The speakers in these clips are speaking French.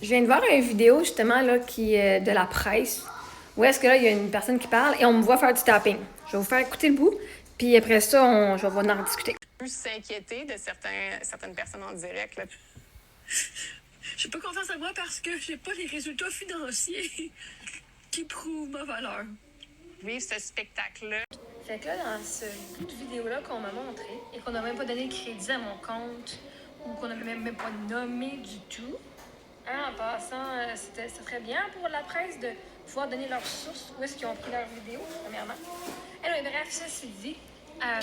Je viens de voir une vidéo justement là, qui est de la presse, où est-ce que là, il y a une personne qui parle et on me voit faire du tapping. Je vais vous faire écouter le bout, puis après ça, je vais en discuter. S'inquiéter de certaines personnes en direct. Là. J'ai pas confiance en moi parce que j'ai pas les résultats financiers qui prouvent ma valeur. Vivre ce spectacle-là. Fait que là, dans ce bout de vidéo-là qu'on m'a montré et qu'on n'a même pas donné de crédit à mon compte ou qu'on n'a même pas nommé du tout, en passant, c'est très bien pour la presse de pouvoir donner leurs sources, où est-ce qu'ils ont pris leur vidéo, premièrement. Et bref, ceci dit, là,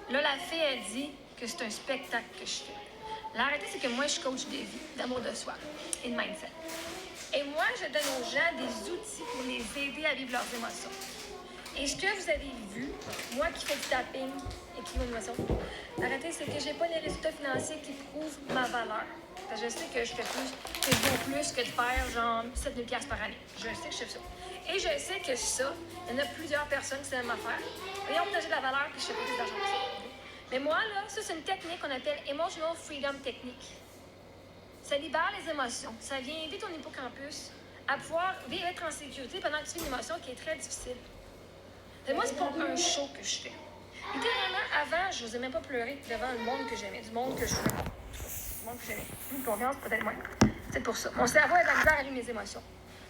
la fille, elle dit que c'est un spectacle que je fais. La réalité, c'est que moi, je coach des vies, d'amour de soi et de mindset. Et moi, je donne aux gens des outils pour les aider à vivre leurs émotions. Et ce que vous avez vu, moi qui fais du tapping et qui vit mon émotion, la réalité, c'est que j'ai pas les résultats financiers qui prouvent ma valeur. Parce que je sais que je vaux plus que de faire genre 7 000 $ par année. Je sais que je fais ça. Et je sais que ça, il y en a plusieurs personnes qui savent m'affaire. Voyons, j'ai de la valeur que je fais pas plus d'argent que ça. Mais moi, là, ça, c'est une technique qu'on appelle Emotional Freedom Technique. Ça libère les émotions. Ça vient aider ton hippocampus à pouvoir être en sécurité pendant que tu vis une émotion qui est très difficile. Et moi, c'est pas un show que je fais. Littéralement, avant, je n'osais même pas pleurer devant le monde que j'aimais, du monde que je voulais. Du monde que j'aimais. Une confiance, peut-être moins. C'est pour ça. Mon cerveau a de la misère à vivre mes émotions.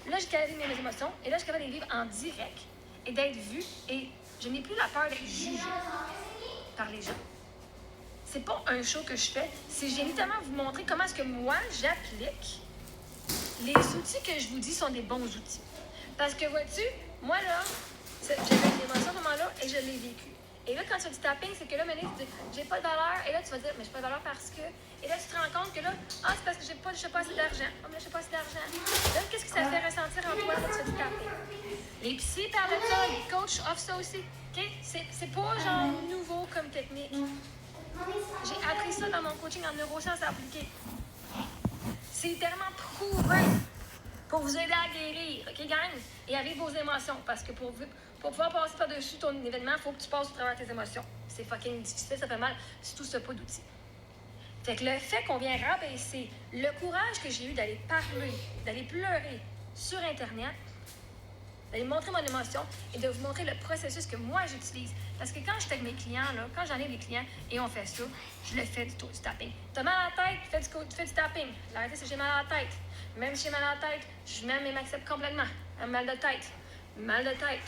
Là, je capable de vivre mes émotions, et là, je suis capable de les vivre en direct et d'être vue, et je n'ai plus la peur d'être jugée par les gens. C'est pas un show que je fais, c'est j'ai littéralement vous montrer comment est-ce que moi, j'applique les outils que je vous dis sont des bons outils. Parce que, vois-tu, moi, là, j'avais une émotion à ce moment-là et je l'ai vécu. Et là, quand tu fais du tapping, c'est que là, tu dis, j'ai pas de valeur. Et là, tu vas dire, mais j'ai pas de valeur parce que. Et là, tu te rends compte que là, c'est parce que j'ai pas assez d'argent. Oh, mais j'ai pas assez d'argent. Là, qu'est-ce que ça fait ressentir en toi quand tu fais du tapping? Les psys parlent de ça, les coachs offrent ça aussi. OK? C'est pas genre nouveau comme technique. J'ai appris ça dans mon coaching en neurosciences appliquées. C'est littéralement prouvé pour vous aider à guérir, OK, gang? Et à vivre vos émotions. Parce que pour pouvoir passer par-dessus ton événement, il faut que tu passes au travers de tes émotions. C'est fucking difficile, ça fait mal, si tout ça pas d'outils. Fait que le fait qu'on vient rabaisser le courage que j'ai eu d'aller parler, d'aller pleurer sur Internet, d'aller montrer mon émotion et de vous montrer le processus que moi j'utilise. Parce que quand je suis avec mes clients, là, quand j'en ai des clients et on fait ça, je le fais du tapping. T'as mal à la tête, tu fais du tapping. La réalité, c'est que j'ai mal à la tête. Même si j'ai mal à la tête, je m'accepte complètement. Un mal de tête, mal de tête,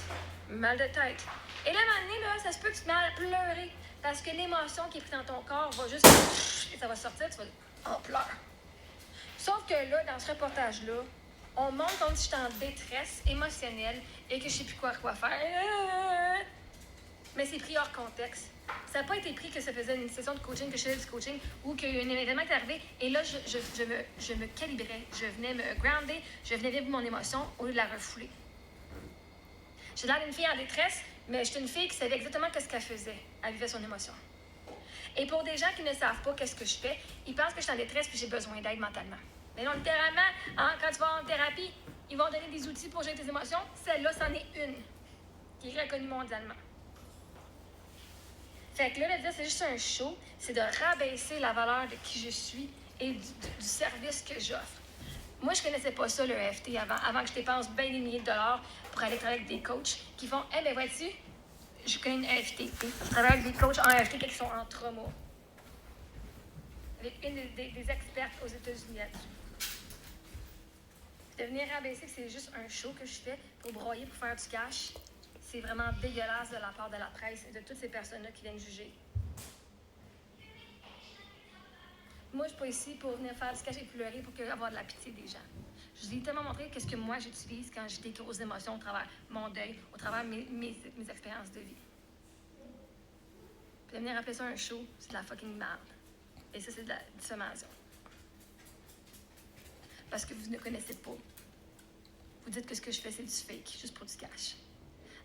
mal de tête. Et là, à un moment donné, là, ça se peut que tu te mets à pleurer. Parce que l'émotion qui est prise dans ton corps va juste... et ça va sortir, tu vas dire « Oh, pleure ». Sauf que là, dans ce reportage-là, on montre comme si j'étais en détresse émotionnelle et que je sais plus quoi faire. Mais c'est pris hors contexte. Ça n'a pas été pris que ça faisait une session de coaching, que je faisais du coaching, ou qu'il y a un événement qui est arrivé, et là, je me calibrais. Je venais me grounder, je venais vivre mon émotion au lieu de la refouler. J'ai l'air d'une fille en détresse, mais j'étais une fille qui savait exactement ce qu'elle faisait. Elle vivait son émotion. Et pour des gens qui ne savent pas qu'est-ce que je fais, ils pensent que je suis en détresse et j'ai besoin d'aide mentalement. Mais non, littéralement, quand tu vas en thérapie, ils vont donner des outils pour gérer tes émotions. Celle-là, c'en est une qui est reconnue mondialement. Fait que là, le dire, c'est juste un show, c'est de rabaisser la valeur de qui je suis et du service que j'offre. Moi, je connaissais pas ça, le EFT, avant que je dépense bien des milliers de dollars pour aller travailler avec des coachs qui font, ben vois-tu, je connais une EFT. Je travaille avec des coachs en EFT qui sont en trauma. Avec une des expertes aux États-Unis là-dessus. De venir rabaisser que c'est juste un show que je fais pour broyer, pour faire du cash, c'est vraiment dégueulasse de la part de la presse et de toutes ces personnes-là qui viennent juger. Moi, je suis pas ici pour venir faire du cash et pleurer pour avoir de la pitié des gens. Je vous ai tellement montré qu'est-ce que moi j'utilise quand j'ai des grosses émotions au travers mon deuil, au travers mes expériences de vie. Puis de venir appeler ça un show, c'est de la fucking merde. Et ça, c'est de la diffamation. Parce que vous ne connaissez pas. Vous dites que ce que je fais, c'est du fake, juste pour du cash.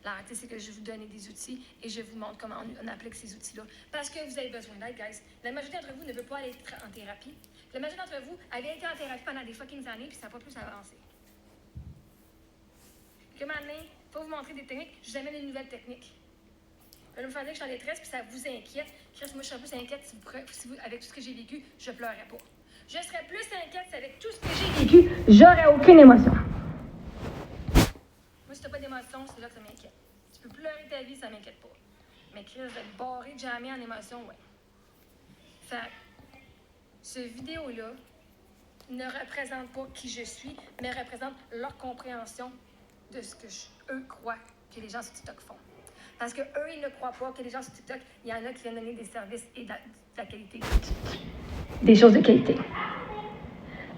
La réalité, c'est que je vais vous donner des outils et je vous montre comment on applique ces outils-là. Parce que vous avez besoin d'aide, guys. La majorité d'entre vous ne veut pas aller en thérapie. La majorité d'entre vous avait été en thérapie pendant des fucking années puis ça n'a pas plus avancé. Que maintenant, il faut vous montrer des techniques. Je vous amène une nouvelle technique. Là, vous me faites dire que je suis en détresse puis ça vous inquiète. Chris, moi, je suis un peu inquiète si vous, avec tout ce que j'ai vécu, je pleurais pas. Je serais plus inquiète si avec tout ce que j'ai vécu, j'aurais aucune émotion. Moi, si t'as pas d'émotion, c'est là que ça m'inquiète. Tu peux pleurer ta vie, ça m'inquiète pas. Mais Chris, d'être barré jamais en émotion, ouais. Fait ce vidéo-là ne représente pas qui je suis, mais représente leur compréhension de ce que eux croient que les gens sur TikTok font. Parce que eux, ils ne croient pas que les gens sur TikTok, il y en a qui viennent donner des services et de la qualité. Des choses de qualité.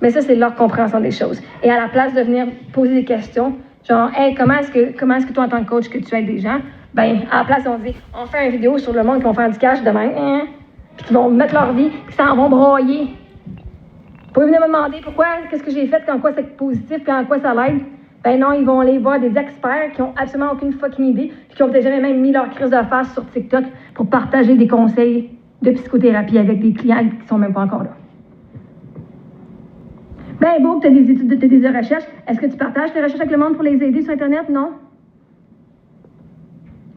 Mais ça, c'est leur compréhension des choses. Et à la place de venir poser des questions, genre, hey, comment est-ce que toi, en tant que coach, que tu aides des gens? Ben, à la place, on dit, on fait une vidéo sur le monde qui vont faire du cash demain, puis qui vont mettre leur vie, qui s'en vont broyer. Vous pouvez venir me demander pourquoi, qu'est-ce que j'ai fait, en quoi c'est positif, puis en quoi ça l'aide? Ben non, ils vont aller voir des experts qui ont absolument aucune fucking idée, puis qui ont peut-être jamais même mis leur crise de face sur TikTok pour partager des conseils de psychothérapie avec des clients qui sont même pas encore là. Ben beau, tu as des études, tu as des recherches. Est-ce que tu partages tes recherches avec le monde pour les aider sur Internet? Non?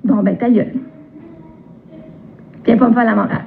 Bon, ben ta gueule. Viens pas me faire la morale.